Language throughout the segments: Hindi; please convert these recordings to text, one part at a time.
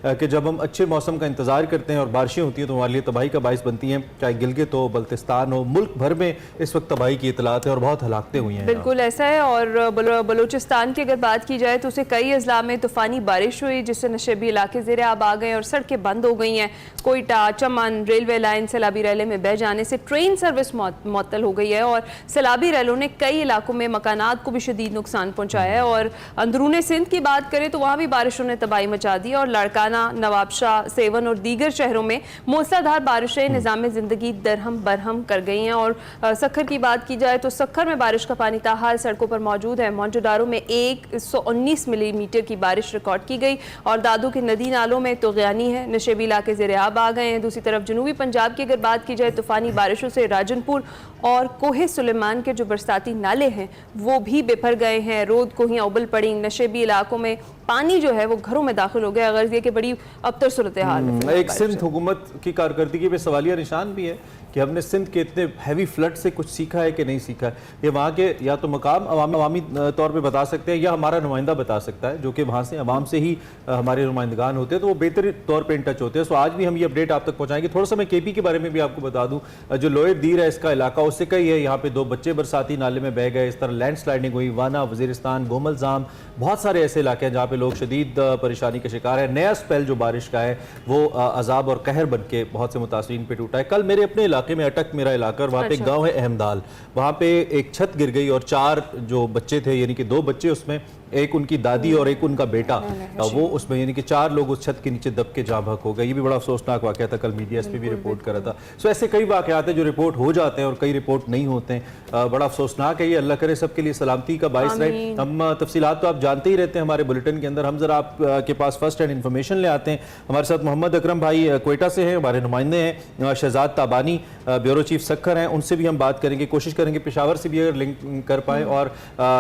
कि जब हम अच्छे मौसम का इंतजार करते हैं और बारिशें होती हैं तो हमारे लिए तबाही का बाइस बनती हैं, चाहे गिलगित हो, बल्तिस्तान हो, मुल्क भर में इस वक्त तबाही की इतलात है और बहुत हलाकतें हुई हैं। बिल्कुल ऐसा है। और बलूचिस्तान की अगर बात की जाए तो उसे कई अजला में तूफ़ानी बारिश हुई जिससे नशेबी इलाके ज़ेर आब आ गए और सड़कें बंद हो गई हैं। कोयटा, चमन रेलवे लाइन सैलाबी रैले में बह जाने से ट्रेन सर्विस मअतल हो गई है और सैलाबी रैलों ने कई इलाकों में मकानात को भी शदीद नुकसान पहुँचाया है। और अंदरूनी सिंध की बात करें तो वहाँ भी बारिशों ने तबाही मचा दी और लाड़काना, नवाबशाह, सेवन और दीगर शहरों में मूसलाधार बारिशें निज़ाम ज़िंदगी दरहम बरहम कर गई हैं। और सखर की बात की जाए तो सखर में बारिश का पानी ताहाल सड़कों पर मौजूद है। मौजूदारों में 119 मिलीमीटर की बारिश रिकॉर्ड की गई और दादू के नदी नालों में तुग़यानी है, नशेबी इलाके ज़ेर आब आ गए हैं। दूसरी तरफ जनूबी पंजाब की अगर बात की जाए तूफ़ानी बारिशों से राजनपुर और कोहे सुलेमान के जो बरसाती नाले हैं वो भी बेभर गए हैं। रोद कोहियाँ उबल पड़ी, नशेबी इलाकों में पानी जो है वो घरों में दाखिल हो गया। अगर ये कि बड़ी अबतर सूरत हाल है। एक सिंध हुकूमत की कारकर्दगी पे सवालिया निशान भी है कि हमने सिंध के इतने हैवी फ्लड से कुछ सीखा है कि नहीं सीखा है। ये वहाँ के या तो मकाम अवामी तौर पे बता सकते हैं या हमारा नुमाइंदा बता सकता है, जो कि वहाँ से अवाम से ही हमारे नुमाइंदगान होते हैं, तो वो बेहतर तौर पे इन टच होते हैं। सो आज भी हम ये अपडेट आप तक पहुँचाएंगे। थोड़ा सा मैं केपी के बारे में भी आपको बता दूँ, जो लोए दीर है इसका इलाका उससे कई है। यहाँ पे 2 बच्चे बरसाती नाले में बह गए, इस तरह लैंड स्लाइडिंग हुई। वाना, वजीरिस्तान, गोमलजाम, बहुत सारे ऐसे इलाके हैं जहाँ पे लोग शदीद परेशानी का शिकार है। नया स्पेल जो बारिश का है वो अजाब और कहर बन के बहुत से मुतासरीन पे टूटा है। कल मेरे अपने इलाके में अटक मेरा इलाका और वहाँ पे एक गाँव है अहमदाल, वहाँ पे एक छत गिर गई और 4 जो बच्चे थे, यानी कि 2 बच्चे उसमें, एक उनकी दादी और एक उनका बेटा, वो उसमें यानी कि 4 लोग उस छत के नीचे दब के जाँ बहक हो गए। ये भी बड़ा अफसोसनाक वाक़या था, कल मीडिया इस पर भी रिपोर्ट करा था। सो ऐसे कई वाक़यात हैं जो रिपोर्ट हो जाते हैं और कई रिपोर्ट नहीं होते हैं। बड़ा अफसोसनाक है ये। अल्लाह करे सबके लिए सलामती का बाइस रहे। हम तफसीलात तो आप जानते ही रहते हैं हमारे बुलेटिन के अंदर, हम जरा आपके पास फर्स्ट हैंड इन्फॉर्मेशन ले आते हैं। हमारे साथ मोहम्मद अकरम भाई क्वेटा से हैं, हमारे नुमाइंदे हैं। शहजाद ताबानी ब्यूरो चीफ सखर हैं, उनसे भी हम बात करेंगे, कोशिश करेंगे पेशावर से भी अगर लिंक कर पाएँ और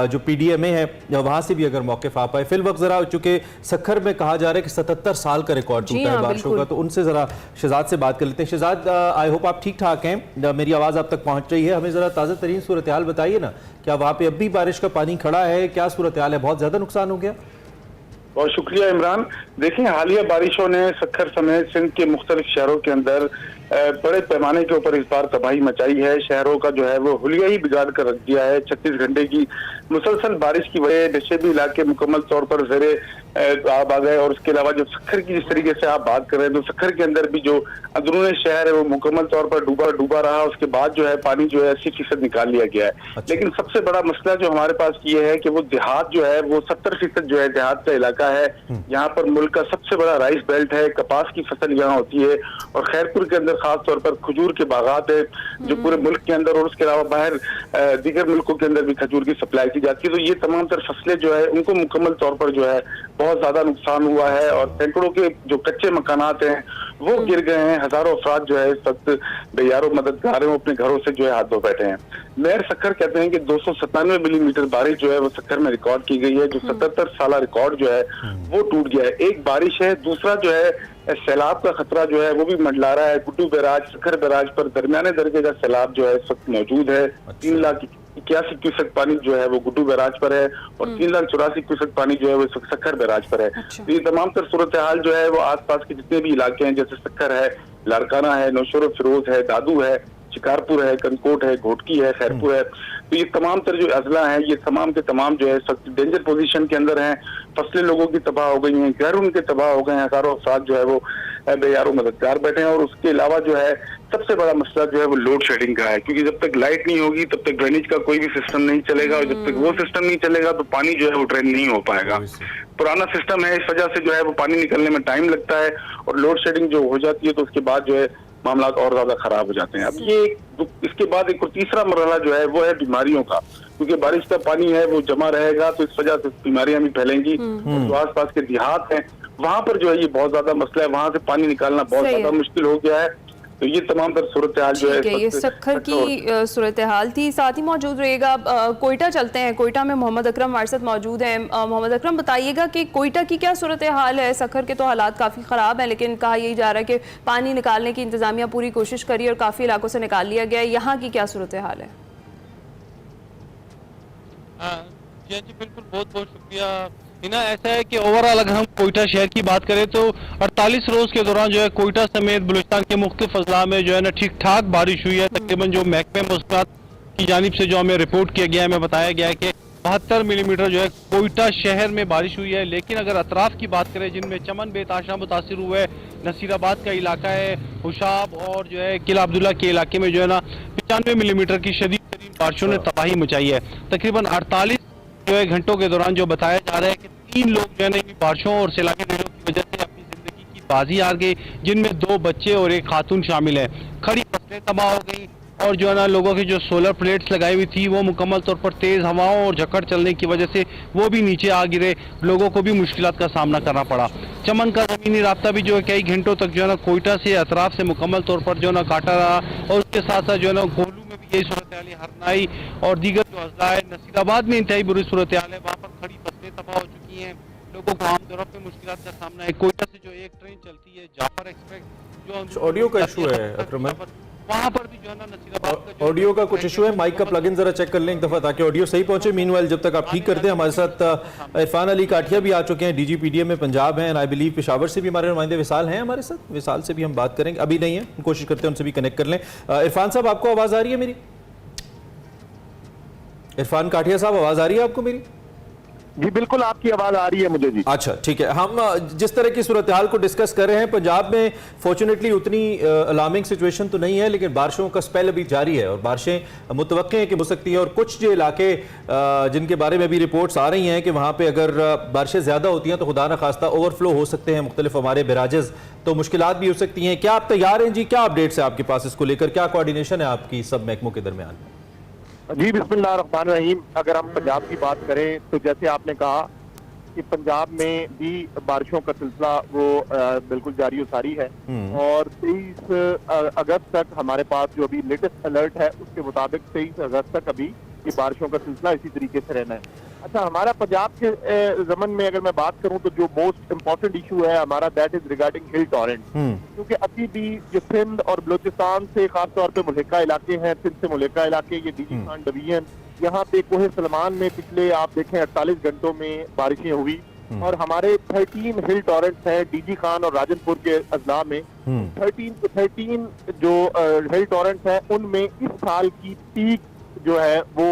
जो PDMA है वहाँ से भी अगर मौक़िफ़ आ पाए। फिल वक्त जरा, चूंकि सखर में कहा जा रहा है कि 77 साल का रिकॉर्ड टूटा है बारिशों का, तो उनसे जरा शहजाद से बात कर लेते हैं। शहजाद, आई होप आप ठीक ठाक हैं, मेरी आवाज़ आप तक पहुँच रही है। हमें ज़रा ताज़ा तरीन सूरत हाल बताइए ना, क्या वहाँ पे अब भी बारिश का पानी खड़ा है, क्या सूरत हाल है, बहुत ज़्यादा नुकसान हो गया? बहुत शुक्रिया इमरान। देखिए, हालिया बारिशों ने सखर समेत सिंध के मुख्तलिफ शहरों के अंदर बड़े पैमाने के ऊपर इस बार तबाही मचाई है। शहरों का जो है वो हुलिया ही बिगाड़ कर रख दिया है। 36 घंटे की मुसलसल बारिश की वजह नशेबी इलाके मुकम्मल तौर पर ज़ेरे आब आ गए। और उसके अलावा जो सखर की जिस तरीके से आप बात कर रहे हैं, तो सखर के अंदर भी जो अंदरूनी शहर है वो मुकम्मल तौर पर डूबा रहा। उसके बाद जो है पानी जो है 80% निकाल लिया गया है। अच्छा। लेकिन सबसे बड़ा मसला जो हमारे पास ये है कि वो देहात जो है वो 70% जो है देहात का इलाका है। यहाँ पर मुल्क का सबसे बड़ा राइस बेल्ट है, कपास की फसल यहाँ होती है और खैरपुर के अंदर खास तौर पर खजूर के बागात है जो पूरे मुल्क के अंदर और उसके अलावा बाहर दीगर मुल्कों के अंदर भी खजूर की सप्लाई की जाती है। तो ये तमाम तर फसलें जो है उनको मुकम्मल तौर पर जो है बहुत ज्यादा नुकसान हुआ है और सैकड़ों के जो कच्चे मकानात हैं वो गिर गए हैं। हजारों अफराद जो है इस वक्त बेयारो मददगार हैं, वो अपने घरों से जो है हाथ धो बैठे हैं। मेयर सखर कहते हैं कि 297 मिलीमीटर बारिश जो है वो सखर में रिकॉर्ड की गई है, जो 77 साल रिकॉर्ड जो है वो टूट गया है। एक बारिश है, दूसरा जो है सैलाब का खतरा जो है वो भी मंडला रहा है। गुड्डू बैराज, सखर बैराज पर दरमियाने दर्जे का सैलाब जो है इस वक्त मौजूद है। 3,81,000 क्यूसेक पानी जो है वो गुड्डू बैराज पर है और 3,84,000 क्यूसेक पानी जो है वो सखर बैराज पर है। तो ये तमाम तर सूरत हाल जो है वो आसपास के जितने भी इलाके हैं, जैसे सखर है, लाड़काना है, नौशेरो फिरोज है, दादू है, शिकारपुर है, कनकोट है, घोटकी है, खैरपुर है, तो ये तमाम तर जो अजला हैं ये तमाम के तमाम जो है डेंजर पोजीशन के अंदर हैं। फसलें लोगों की तबाह हो गई हैं, घर उनके तबाह हो गए हैं, हजारों अफराद जो है वो बेयारो मददगार बैठे हैं। और उसके अलावा जो है सबसे बड़ा मसला जो है वो लोड शेडिंग का है, क्योंकि जब तक लाइट नहीं होगी तब तक ड्रेनेज का कोई भी सिस्टम नहीं चलेगा और जब तक वो सिस्टम नहीं चलेगा तो पानी जो है वो ड्रेन नहीं हो पाएगा। पुराना सिस्टम है, इस वजह से जो है वो पानी निकलने में टाइम लगता है और लोड शेडिंग जो हो जाती है तो उसके बाद जो है मामला और ज्यादा खराब हो जाते हैं। अब ये इसके बाद एक तीसरा मरहला जो है वो है बीमारियों का, क्योंकि बारिश का पानी है वो जमा रहेगा तो इस वजह से बीमारियां भी फैलेंगी। और जो आसपास के देहात हैं वहां पर जो है ये बहुत ज्यादा मसला है, वहां से पानी निकालना बहुत ज्यादा मुश्किल हो गया है। तो ये तमाम तर सूरत हाल जो है ये सखर की सूरत हाल थी। साथ ही मौजूद रहेगा, कोयटा चलते हैं। कोयटा में मोहम्मद अकरम हमारे साथ मौजूद हैं। मोहम्मद अकरम, बताइएगा कि कोयटा की क्या सूरत हाल है? सखर के तो हालात काफ़ी ख़राब हैं, लेकिन कहा यही जा रहा है कि पानी निकालने की इंतज़ामिया पूरी कोशिश करी और काफ़ी इलाकों से निकाल लिया गया है। यहाँ की क्या सूरत हाल है? जी बिल्कुल, बहुत बहुत शुक्रिया ना ऐसा है कि ओवरऑल अगर हम कोयटा शहर की बात करें तो 48 रोज के दौरान जो है कोयटा समेत बलूचिस्तान के मुख्तलिफ अजला में जो है ना ठीक ठाक बारिश हुई है। तकरीबन जो महकमे मौसमात की जानिब से जो हमें रिपोर्ट किया गया है, हमें बताया गया है कि 72 मिलीमीटर जो है कोयटा शहर में बारिश हुई है। लेकिन अगर अतराफ की बात करें जिनमें चमन बेताशा मुतासिर हुआ है, नसीराबाद का इलाका है, हुशाब और जो है किला अब्दुल्ला के इलाके में जो है ना 95 मिलीमीटर की शदीद तरीन बारिशों ने तबाही मचाई है। तकरीबन 48 जो है घंटों के दौरान जो बताया जा रहा है कि 3 लोग जो है ना इन बारिशों और सैलानी रेलों की वजह से अपनी जिंदगी की बाजी हार गए, जिनमें 2 बच्चे और एक खातून शामिल है। खड़ी फसलें तबाह हो गई और जो है ना लोगों की जो सोलर प्लेट्स लगाई हुई थी वो मुकम्मल तौर पर तेज हवाओं और झक्कड़ चलने की वजह से वो भी नीचे आ गिरे। लोगों को भी मुश्किलात का सामना करना पड़ा। चमन का ज़मीनी रास्ता भी जो है कई घंटों तक जो है ना कोयटा से अतराफ से मुकम्मल तौर पर जो है ना काटा रहा और उसके साथ साथ जो है ना गोलू में भी यही सूरत हाल है। हरनाई और दीगर जो अजला है, नसीराबाद में इंतहाई बुरी सूरत हाल है, वहाँ पर खड़ी फसलें तबाह हो चुकी हैं। लोगों को आम तौर पर मुश्किलात का सामना है। कोयटा से जो एक ट्रेन चलती है जाफर एक्सप्रेस जो ऑडियो का इशू है अक्रमन, वहाँ पर भी जो है ना नसीराबाद का ऑडियो का कुछ इशू है। माइक का प्लगइन जरा चेक कर लें एक दफा ताकि ऑडियो सही पहुंचे। मीनवाइल जब तक आप ठीक करते हैं, हमारे साथ इरफान अली काठिया भी आ चुके हैं, डीजीपीडीएम में पंजाब हैं, आई बिलीव पेशावर से भी हमारे नुमाइंदे विसाल हैं हमारे साथ। विसाल से भी हम बात करेंगे, अभी नहीं है, कोशिश करते हैं उनसे भी कनेक्ट कर लें। इरफान साहब आपको आवाज़ आ रही है मेरी? इरफान काठिया साहब आवाज़ आ रही है आपको मेरी? जी बिल्कुल, आपकी आवाज आ रही है मुझे जी। अच्छा ठीक है, हम जिस तरह की सूरत हाल को डिस्कस कर रहे हैं, पंजाब में फॉर्चुनेटली उतनी अलार्मिंग सिचुएशन तो नहीं है, लेकिन बारिशों का स्पेल अभी जारी है और बारिशें मुतवक्के हैं कि हो सकती हैं। और कुछ जो इलाके जिनके बारे में भी रिपोर्ट्स आ रही हैं कि वहाँ पे अगर बारिशें ज़्यादा होती हैं तो खुदा न खास्ता ओवरफ्लो हो सकते हैं मुख्तलिफ हमारे बैराजेस, तो मुश्किलात भी हो सकती हैं। क्या आप तैयार हैं जी? क्या अपडेट्स है आपके पास इसको लेकर? क्या कोऑर्डिनेशन है आपकी सब महकमों के दरमियान? जी बिस्मिल्लाहिर्रहमानिर्रहीम। अगर हम पंजाब की बात करें तो जैसे आपने कहा कि पंजाब में भी बारिशों का सिलसिला वो बिल्कुल जारी सारी है और 23 अगस्त तक हमारे पास जो अभी लेटेस्ट अलर्ट है उसके मुताबिक 23 अगस्त तक अभी ये बारिशों का सिलसिला इसी तरीके से रहना है। अच्छा, हमारा पंजाब के जमन में अगर मैं बात करूं तो जो मोस्ट इम्पोर्टेंट इशू है हमारा that is regarding hill torrent, क्योंकि अभी भी जो सिंध और बलूचिस्तान से खासतौर पे मुल्हिका इलाके हैं, सिंध से मुल्हिका इलाके, ये डीजी खान डिवीजन, यहाँ पे कोहे सलमान में पिछले आप देखें 48 घंटों में बारिशें हुई और हमारे 13 हिल टॉरेंट्स हैं डीजी खान और राजनपुर के अजला में। 13 जो हिल टॉरेंट्स हैं उनमें इस साल की पीक जो है वो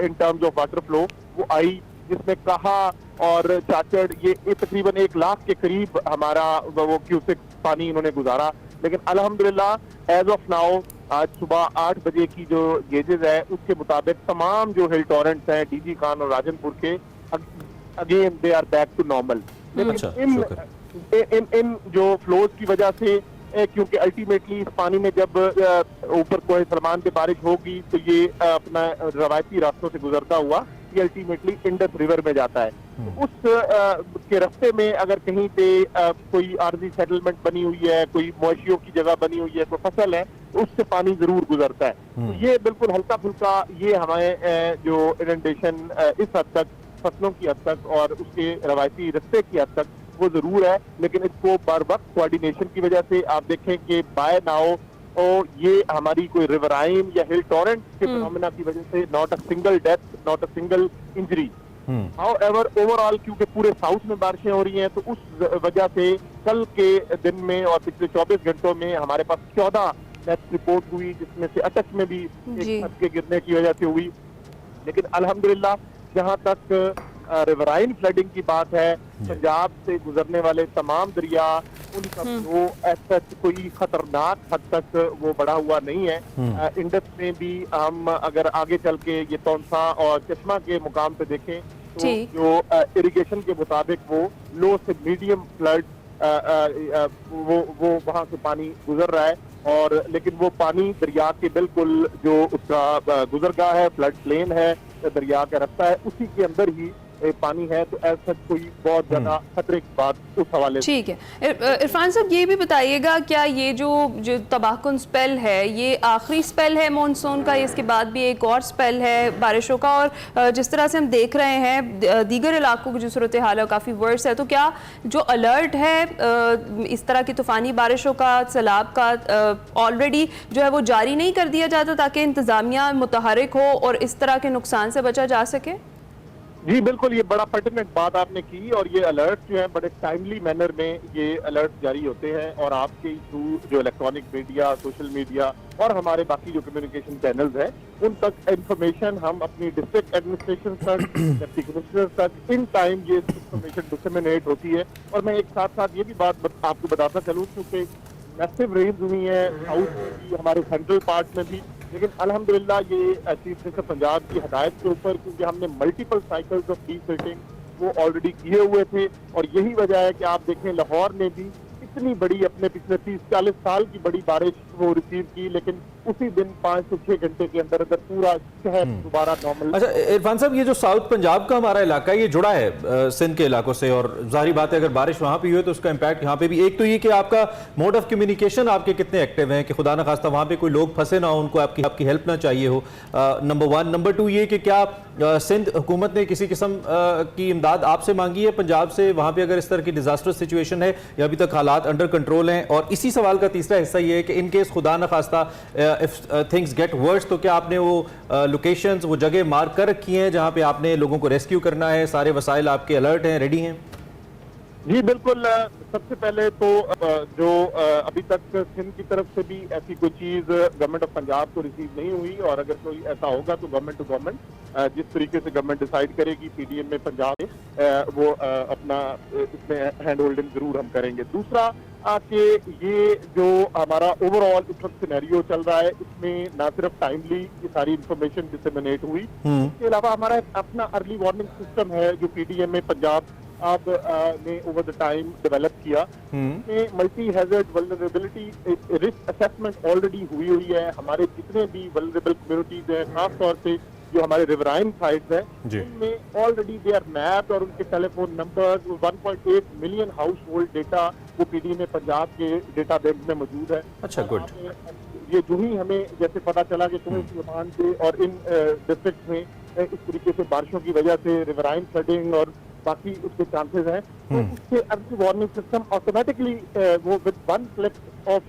in terms of water flow वो आई, जिसमें कहा और चाचड़ ये तकरीबन 1 लाख के करीब हमारा वो क्यूसेक पानी इन्होंने गुजारा। लेकिन अल्हम्दुलिल्लाह एज ऑफ नाउ आज सुबह 8 बजे की जो गेजेस है उसके मुताबिक तमाम जो हिल टॉरेंट्स हैं डीजी खान और राजनपुर के again they are back to normal. लेकिन इन जो फ्लोज की वजह से क्योंकि अल्टीमेटली इस पानी में जब ऊपर कोहे सलमान पे बारिश होगी तो ये अपना रवायती रास्तों से गुजरता हुआ ये अल्टीमेटली इंडस रिवर में जाता है। तो उस के रास्ते में अगर कहीं पे कोई आर्जी सेटलमेंट बनी हुई है, कोई मवेशियों की जगह बनी हुई है, कोई फसल है, तो उससे पानी जरूर गुजरता है। तो ये बिल्कुल हल्का फुल्का ये हमारे जो इनंडेशन इस हद तक फसलों की हद तक और उसके रवायती रास्ते की हद तक वो जरूर है, लेकिन इसको बर वक्त कोऑर्डिनेशन की वजह से आप देखें कि बाय नाउ और ये हमारी कोई रिवराइन या हिल टॉरेंट के फिनोमेना की वजह से not a single death, not a single injury. However overall क्योंकि पूरे साउथ में बारिशें हो रही हैं तो उस वजह से कल के दिन में और पिछले 24 घंटों में हमारे पास 14 डेथ रिपोर्ट हुई, जिसमें से अटक में भी एक छत के गिरने की वजह से हुई। लेकिन अल्हम्दुलिल्लाह जहाँ तक रिवराइन फ्लडिंग की बात है, पंजाब से गुजरने वाले तमाम दरिया उनका फ्लो ऐसा कोई खतरनाक हद तक वो बढ़ा हुआ नहीं है। इंडस में भी हम अगर आगे चल के ये तौंसा और चश्मा के मुकाम पे देखें तो जो इरिगेशन के मुताबिक वो लो से मीडियम फ्लड वो वहाँ से पानी गुजर रहा है और लेकिन वो पानी दरिया के बिल्कुल जो उसका गुजरगाह है, फ्लड प्लेन है, दरिया का रास्ता है, उसी के अंदर ही पानी है। तो ऐसा कोई बहुत ज्यादा खतरे की बात उस हवाले से। ठीक है इरफान साहब, ये भी बताइएगा क्या ये जो तबाहकुन स्पेल है ये आखिरी स्पेल है मॉनसून का, इसके बाद भी एक और स्पेल है बारिशों का? और जिस तरह से हम देख रहे हैं दीगर इलाकों की जो सूरत हाल है काफ़ी वर्स है, तो क्या जो अलर्ट है इस तरह की तूफ़ानी बारिशों का, सैलाब का ऑलरेडी जो है वो जारी नहीं कर दिया जाता ताकि इंतज़ामिया मुतहरिक हो और इस तरह के नुकसान से बचा जा सके? जी बिल्कुल, ये बड़ा पर्टिनेंट बात आपने की, और ये अलर्ट जो है बड़े टाइमली मैनर में ये अलर्ट जारी होते हैं, और आपके थ्रू जो इलेक्ट्रॉनिक मीडिया, सोशल मीडिया और हमारे बाकी जो कम्युनिकेशन चैनल्स हैं उन तक इंफॉर्मेशन हम अपनी डिस्ट्रिक्ट एडमिनिस्ट्रेशन तक, डिप्टी कमिश्नर तक इन टाइम ये इंफॉर्मेशन डिसेमिनेट होती है। और मैं एक साथ साथ ये भी बात आपको बताता चलूँ, क्योंकि मैसिव रेन्स हुई है साउथ में भी, हमारे सेंट्रल पार्ट में भी, लेकिन अल्हम्दुलिल्लाह ये चीफ मिनिस्टर पंजाब की हदायत के ऊपर, क्योंकि हमने मल्टीपल साइकिल्स ऑफ डीसिल्टिंग वो ऑलरेडी किए हुए थे, और यही वजह है कि आप देखें लाहौर ने भी इतनी बड़ी अपने पिछले 30-40 साल की बड़ी बारिश वो रिसीव की, लेकिन उसी दिन 5 से 6 घंटे के अंदर अंदर पूरा शहर दोबारा नॉर्मल। अच्छा इरफान साहब, ये जो साउथ पंजाब का हमारा इलाका है ये जुड़ा है सिंध के इलाकों से, और जाहिर बात है अगर बारिश वहाँ पे हुई है तो उसका इम्पैक्ट यहाँ पे भी। एक तो ये कि आपका मोड ऑफ कम्युनिकेशन आपके कितने एक्टिव हैं कि खुदा न खास्ता वहाँ पे कोई लोग फंसे ना हो, उनको आपकी हेल्प ना चाहिए हो, नंबर 1। नंबर 2 ये कि क्या सिंध हुकूमत ने किसी किस्म की इमदाद आपसे मांगी है पंजाब से वहाँ पे अगर इस तरह की डिजास्टर्स सिचुएशन है, या अभी तक हालात अंडर कंट्रोल हैं? और इसी सवाल का तीसरा हिस्सा ये है कि इन केस खुदा न खास्ता इफ थिंग्स गेट वर्स, तो क्या आपने वो लोकेशंस, वो जगह मार्क कर रखी हैं जहाँ पे आपने लोगों को रेस्क्यू करना है? सारे वसाइल आपके अलर्ट हैं, रेडी हैं? जी बिल्कुल, सबसे पहले तो जो अभी तक सिंध की तरफ से भी ऐसी कोई चीज गवर्नमेंट ऑफ पंजाब को रिसीव नहीं हुई, और अगर कोई ऐसा होगा तो गवर्नमेंट टू गवर्नमेंट जिस तरीके से गवर्नमेंट डिसाइड करेगी पीडीएम में पंजाब में वो अपना इसमें हैंड होल्डिंग जरूर हम करेंगे। दूसरा कि ये जो हमारा ओवरऑल इस वक्त सिनेरियो चल रहा है, इसमें ना सिर्फ टाइमली ये सारी इंफॉर्मेशन डिसेमिनेट हुई, इसके अलावा हमारा अपना अर्ली वार्निंग सिस्टम है जो पीडीएम में पंजाब आप ने ओवर द टाइम डेवलप किया। इसमें multi hazard vulnerability risk assessment already हुई है। हमारे जितने भी वल्नरेबल कम्युनिटीज हैं, खास तौर पे जो हमारे रिवराइन साइट्स हैं, उनमें ऑलरेडी दे आर मैप्ड, और उनके telephone number, 1.8 million house hold data वो पीडीएम में पंजाब के डेटा बैंक में मौजूद है। अच्छा, गुड। ये जो ही हमें जैसे पता चला कि तुम्हें सुलेमान से और इन डिस्ट्रिक्ट में इस तरीके से बारिशों की वजह से रिवराइन फ्लडिंग और बाकी उसके चांसेस हैं, तो उससे अर्ली वार्निंग सिस्टम ऑटोमेटिकली वो with one click off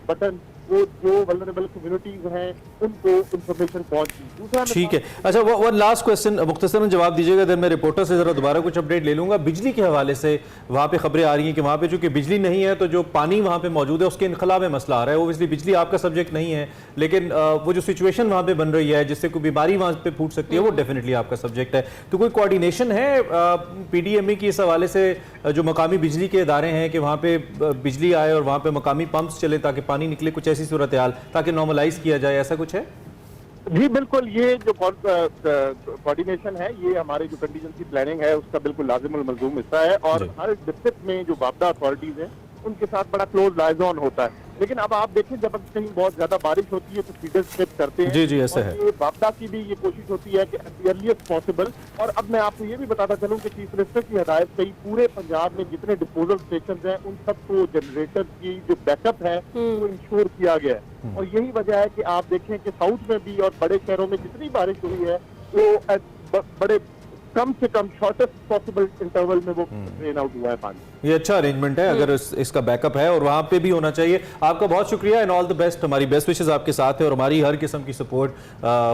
button वो जो वल्नरेबल कम्युनिटीज हैं उनको इंफॉर्मेशन पहुंची। दूसरा ठीक है, अच्छा वन लास्ट क्वेश्चन, मुख्तसरन जवाब दीजिएगा, देन मैं रिपोर्टर से जरा दोबारा कुछ अपडेट ले लूंगा। बिजली के हवाले से वहाँ पे खबरें आ रही हैं कि वहाँ पे चूंकि बिजली नहीं है तो जो पानी वहाँ पे मौजूद है उसके इनखला में मसला आ रहा है। ओबियसली बिजली आपका सब्जेक्ट नहीं है, लेकिन वो जो सिचुएशन वहाँ पे बन रही है जिससे कोई बीमारी वहाँ पे फूट सकती है वो डेफिनेटली आपका सब्जेक्ट है। तो कोई कोऑर्डिनेशन है पीडीएमए की इस हवाले से, जो मकामी बिजली के इदारे हैं, कि वहाँ पे बिजली आए और वहाँ पे मकामी पंप्स चले ताकि पानी निकले, कुछ ऐसी सूरत हाल ताकि नॉर्मलाइज किया जाए, ऐसा कुछ है? जी बिल्कुल, ये जो कोऑर्डिनेशन है ये हमारे जो कंटीजेंसी प्लानिंग है उसका बिल्कुल लाजिमुल मलजूम हिस्सा है, और हर डिस्ट्रिक्ट में जो वापदा अथॉरिटीज हैं उनके साथ बड़ा क्लोज लाइजॉन होता है। लेकिन अब आप देखें जब कहीं बहुत ज्यादा बारिश होती है तो फीडर स्ट्रिप करते हैं। जी ऐसा है। ये वापदा की भी ये कोशिश होती है कि अर्लीस्ट पॉसिबल। और अब मैं आपको ये भी बताता चलूं कि चीफ मिनिस्टर की हदायत से ही पूरे पंजाब में जितने डिस्पोजल स्टेशन हैं उन सबको जनरेटर की जो बैकअप है वो इंश्योर किया गया है। और यही वजह है कि आप देखें कि साउथ में भी और बड़े शहरों में जितनी बारिश हुई है वो बड़े कम से कम शॉर्टेस्ट पॉसिबल इंटरवल में वो ड्रेन आउट हुआ है पानी। ये अच्छा अरेंजमेंट है अगर इसका बैकअप है, और वहाँ पे भी होना चाहिए। आपका बहुत शुक्रिया एंड ऑल द बेस्ट। हमारी बेस्ट विशेस आपके साथ है और हमारी हर किस्म की सपोर्ट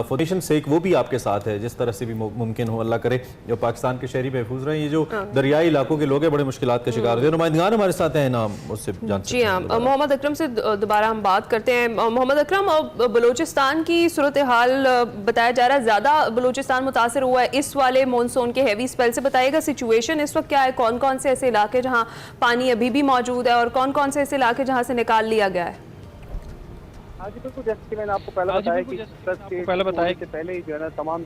फॉर नेशन सेक वो भी आपके साथ है, जिस तरह से भी मुमकिन हो। अल्लाह करे जो पाकिस्तान के शहरी महफूज रहे। ये जो दरियाई इलाकों के लोग हैं बड़े मुश्किलात का शिकार होते हैं। नुमाइंदगान हमारे साथ हैं ना, उससे जानते जी हाँ, मोहम्मद अकरम से दोबारा हम बात करते हैं। मोहम्मद अकरम, बलूचिस्तान की सूरत हाल बताया जा रहा है ज़्यादा बलूचिस्तान मुतासर हुआ है इस वाले मानसून के हैवी स्पेल से। बताइएगा सिचुएशन इस वक्त क्या है, कौन कौन से ऐसे इलाके जहां पानी अभी भी मौजूद है और कौन कौन से ऐसे इलाके जहां से निकाल लिया गया है? हाँ जी बिल्कुल, जैसे कि मैंने आपको पहले बताया कि पहले ही जो है ना तमाम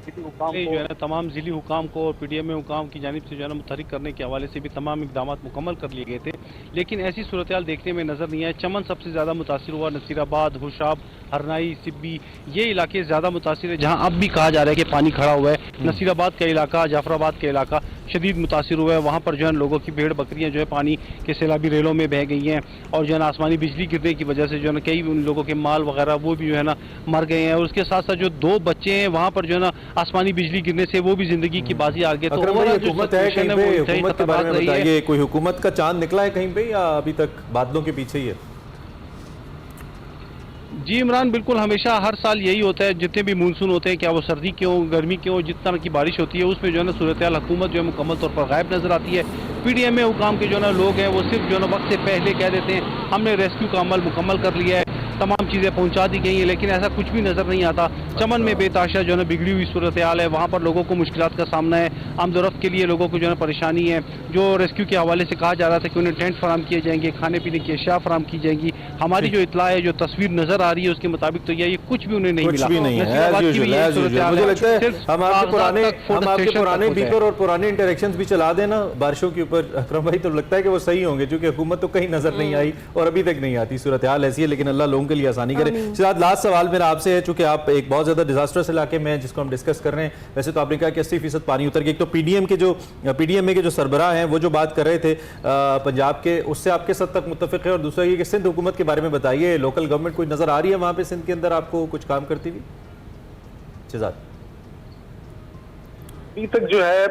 ज़िली हुकाम को और पीडीएमए हुकाम की जानिब से जो है ना मुतहरिक करने के हवाले से भी तमाम इकदाम मुकम्मल कर लिए गए थे, लेकिन ऐसी सूरत हाल देखने में नजर नहीं आया। चमन सबसे ज्यादा मुतासिर हुआ, नसीराबाद, हुशाब, हरनाई, सिब्बी, ये इलाके ज्यादा मुतासिर है जहाँ अब भी कहा जा रहा है कि पानी खड़ा हुआ है। नसीराबाद का इलाका, जाफराबाद का इलाका शदीद मुतासिर हुआ है। वहाँ पर जो है लोगों की भेड़ बकरियाँ जो है पानी के सैलाबी रेलों में बह गई हैं, और जो है ना आसमानी बिजली गिरने की वजह से जो है ना कई उन लोगों के माल वगैरह वो भी जो है ना मर गए हैं। और उसके साथ साथ जो 2 बच्चे हैं वहाँ पर जो है ना आसमानी बिजली गिरने से वो भी जिंदगी की बाजी आ गई। तो हुकूमत है कहीं पे, हुकूमत के बारे में बताइए, कोई हुकूमत का चांद निकला है कहीं पे या अभी तक बादलों के पीछे ही है? जी इमरान, बिल्कुल हमेशा हर साल यही होता है, जितने भी मानसून होते हैं, क्या वो सर्दी के हो गर्मी के हो, जिस तरह की बारिश होती है उसमें जो है ना सूरत हाल हुकूमत जो है मुकम्मल तौर पर गायब नजर आती है। पीडीएम हुकाम के जो है ना लोग हैं वो सिर्फ जो है ना वक्त से पहले कह देते हैं हमने रेस्क्यू का अमल मुकम्मल कर लिया है, तमाम चीज़ें पहुंचा दी गई हैं, लेकिन ऐसा कुछ भी नजर नहीं आता। चमन में बेताशा जो है ना बिगड़ी हुई सूरत हाल है, वहाँ पर लोगों को मुश्किलात का सामना है, आमदोरफ्त के लिए लोगों को जो है ना परेशानी है। जो रेस्क्यू के हवाले से कहा जा रहा था कि उन्हें टेंट फराम किए जाएंगे, खाने पीने की अशिया फराम की जाएंगी, हमारी जो इतला है, जो तस्वीर नजर आ रही है उसके मुताबिक तो ये कुछ भी उन्हें नहीं कुछ मिला। भी नहीं है। नसीबाबाद की भी यही सूरत हाल मुझे लगता है सिर्फ हम आपके स्टेशन पुराने तक होता है। बीपर और पुराने इंटरेक्शंस भी चला देना बारिशों के ऊपर अकरम भाई, तो लगता है कि वो सही होंगे, क्योंकि हुकूमत तो कहीं नजर नहीं आई और अभी तक नहीं आती। सूरत हाल ऐसी है, लेकिन अल्लाह लोगों के लिए आसानी करे। सिराज, लास्ट सवाल मेरा आपसे है, चूंकि आप एक बहुत ज्यादा डिजास्टर्स इलाके में जिसको हम डिस्कस कर रहे हैं, वैसे तो आपने कहा कि 80% पानी उतर गया। एक तो पीडीएम के जो सरबराह हैं वो जो बात कर रहे थे पंजाब के, उससे आपके सद तक मुत्तफिक है, और दूसरा ये कि सिंध हुकूमत के बारे में बताइए, लोकल गवर्नमेंट कोई नजर आ रही है वहां पे सिंध के अंदर आपको कुछ काम करती हुई? शहजाद, अभी तक जो है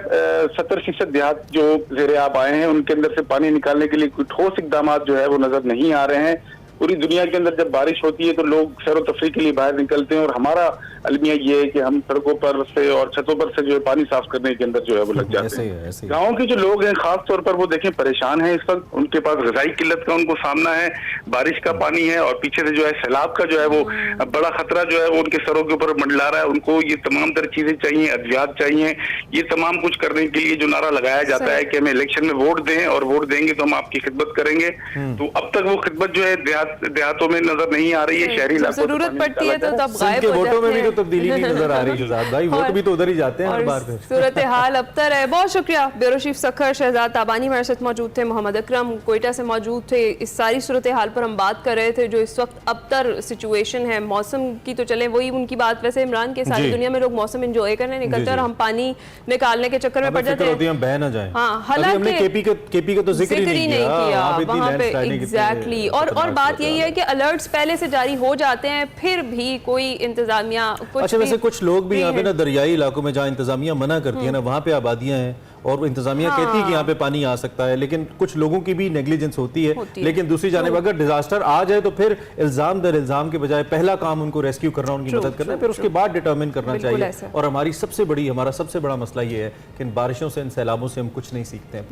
70% देहात जो जेरे आब आए हैं उनके अंदर से पानी निकालने के लिए कोई ठोस इकदाम जो है वो नजर नहीं आ रहे हैं। पूरी दुनिया के अंदर जब बारिश होती है तो लोग सैर व तफरीह के लिए बाहर निकलते हैं, और हमारा अलमिया ये है कि हम सड़कों पर से और छतों पर से जो है पानी साफ करने के अंदर जो है वो लग जाते हैं। गाँव के जो लोग हैं खास तौर पर वो देखें परेशान हैं इस वक्त, उनके पास ग़िज़ाई किल्लत का उनको सामना है, बारिश का पानी है और पीछे से जो है सैलाब का जो है वो बड़ा खतरा जो है वो उनके सरों के ऊपर मंडला रहा है। उनको ये तमाम तरह चीजें चाहिए, अद्वियात चाहिए, ये तमाम कुछ करने के लिए जो नारा लगाया जाता है कि हमें इलेक्शन में वोट दें और वोट देंगे तो हम आपकी खिदमत करेंगे, तो अब तक वो खिदमत जो है देहातों में नजर नहीं आ रही है। शहरी इलाकों में जरूरत पड़ती है तो तब सिंध गायब के हो वोटों में जाते भी तो हैं। तब्दीली नहीं नजर आ रही शहजाद भाई, वोट भी तो उधर ही जाते हैं हर बार। फिर सूरत हाल अबतर है। बहुत शुक्रिया ब्यूरो चीफ सखर शहजाद ताबानी हमारे साथ मौजूद थे, मोहम्मद अकरम कोयटा से मौजूद थे। इस सारी सूरत हाल पर हम बात कर रहे थे जो इस वक्त अबतर सिचुएशन है। मौसम की तो चले वही उनकी बात, वैसे इमरान के सारी दुनिया में लोग मौसम एंजॉय करने निकलते हैं और हम पानी निकालने के चक्कर में पड़ जाते हैं, हम बह ना जाए। हाँ, हालांकि केपी का तो जिक्र ही नहीं किया वहाँ पे एग्जैक्टली। और बात यही है कि अलर्ट्स पहले से जारी हो जाते हैं, फिर भी कोई इंतजामिया कुछ। अच्छा, वैसे कुछ लोग भी यहाँ पे ना दरियाई इलाकों में जहाँ इंतजामिया मना करती है ना, वहाँ पे आबादियां हैं और इंतजामिया कहती है कि यहाँ पे पानी आ सकता है, लेकिन कुछ लोगों की भी नेग्लिजेंस होती है। लेकिन दूसरी जानिब अगर डिजास्टर आ जाए तो फिर इल्जाम दर इल्जाम के बजाय पहला काम उनको रेस्क्यू करना, उनकी मदद करना है, फिर उसके बाद डिटर्मिन करना चाहिए। और हमारा सबसे बड़ा मसला ये है कि इन बारिशों से, इन सैलाबों से हम कुछ नहीं सीखते हैं।